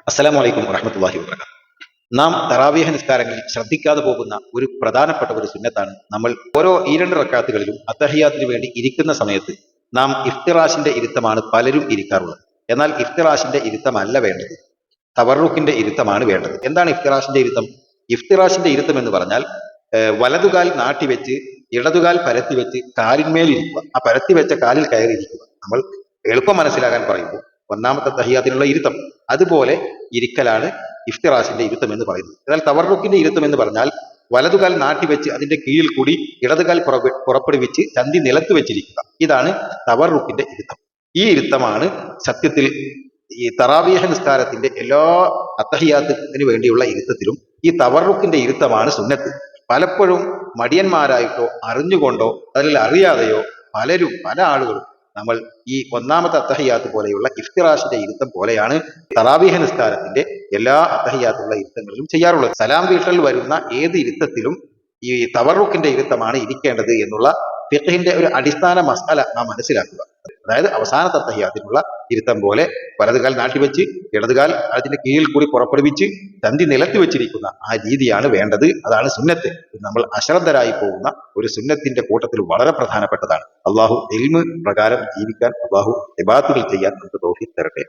അസ്സലാമു അലൈക്കും വറഹ്മത്തുള്ളാഹി വബറകാതുഹു. നാം തറാവീഹ് നിസ്കാരങ്ങളിൽ ശ്രദ്ധിക്കാതെ പോകുന്ന ഒരു പ്രധാനപ്പെട്ട ഒരു സുന്നത്താണ് നമ്മൾ ഓരോ ഈ രണ്ട് റക്അത്തുകളിലും അത്തഹിയാത്തിന് വേണ്ടി ഇരിക്കുന്ന സമയത്ത് നാം ഇഫ്തിറാഷിന്റെ ഇരുത്തമാണ് പലരും ഇരിക്കാറുള്ളത്. എന്നാൽ ഇഫ്തിറാഷിന്റെ ഇരുത്തമല്ല വേണ്ടത്, തവറുക്കിന്റെ ഇരുത്തമാണ് വേണ്ടത്. എന്താണ് ഇഫ്തിറാഷിന്റെ ഇരുത്തം? ഇഫ്തിറാഷിന്റെ ഇരുത്തം എന്ന് പറഞ്ഞാൽ വലതുകാൽ നാട്ടിവെച്ച് ഇടതുകാൽ പരത്തി വെച്ച് കാലിന്മേൽ ഇരിക്കുക, ആ പരത്തി വെച്ച കാലിൽ കയറി ഇരിക്കുക. നമ്മൾ എളുപ്പം മനസ്സിലാകാൻ പറയുമ്പോൾ ഒന്നാമത്തെ തഹിയാത്തിനുള്ള ഇരുത്തം അതുപോലെ ഇരിക്കലാണ് ഇഫ്തിറാഷിന്റെ ഇരുത്തം എന്ന് പറയുന്നത്. എന്നാൽ തവറുക്കിന്റെ ഇരുത്തം എന്ന് പറഞ്ഞാൽ വലതുകാൽ നാട്ടിവെച്ച് അതിന്റെ കീഴിൽ കൂടി ഇടതുകാൽ പുറപ്പെടുവിച്ച് ചന്തി നിലത്ത് വെച്ചിരിക്കുക. ഇതാണ് തവറുക്കിന്റെ ഇരുത്തം. ഈ ഇരുത്തമാണ് സത്യത്തിൽ ഈ തറാവീഹ് നിസ്കാരത്തിന്റെ എല്ലാ അത്തഹിയാത്തിന് വേണ്ടിയുള്ള ഇരുത്തത്തിലും ഈ തവറുക്കിന്റെ ഇരുത്തമാണ് സുന്നത്ത്. പലപ്പോഴും മടിയന്മാരായിട്ടോ അറിഞ്ഞുകൊണ്ടോ അല്ലെങ്കിൽ അറിയാതെയോ പല ആളുകളും നമ്മൾ ഈ ഒന്നാമത്തെ അത്തഹിയാത്ത് പോലെയുള്ള ഇഫ്തിറാഷിന്റെ ഇരുത്തം പോലെയാണ് തറാവീഹ് നിസ്കാരത്തിന്റെ എല്ലാ അത്തഹിയാത്തുള്ള ഇരുത്തങ്ങളിലും ചെയ്യാറുള്ളത്. സലാം വീട്ടൽ വരുന്ന ഏത് ഇരുത്തത്തിലും ഈ തവറുക്കിന്റെ ഇരുത്തമാണ് ഇരിക്കേണ്ടത് എന്നുള്ള ഫിഖ്ഹിന്റെ ഒരു അടിസ്ഥാന മസാല നാം മനസ്സിലാക്കുക. അതായത് അവസാനത്തെ അത്തഹിയാത്തിനുള്ള ഇരുത്തം പോലെ വലതുകാൽ നാട്ടിവെച്ച് ഇടതുകാൽ അതിന്റെ കീഴിൽ കൂടി പുറപ്പെടുവിച്ച് ചന്തി നിലത്ത് വെച്ചിരിക്കുന്ന ആ രീതിയാണ് വേണ്ടത്. അതാണ് സുന്നത്ത്. നമ്മൾ അശ്രദ്ധരായി പോകുന്ന ഒരു സുന്നത്തിന്റെ കൂട്ടത്തിൽ വളരെ പ്രധാനപ്പെട്ടതാണ്. അള്ളാഹു ഇൽമ് പ്രകാരം ജീവിക്കാൻ, അള്ളാഹു ഇബാദത്തുകൾ ചെയ്യാൻ നമുക്ക് തൗഫീഖ് തരട്ടെ.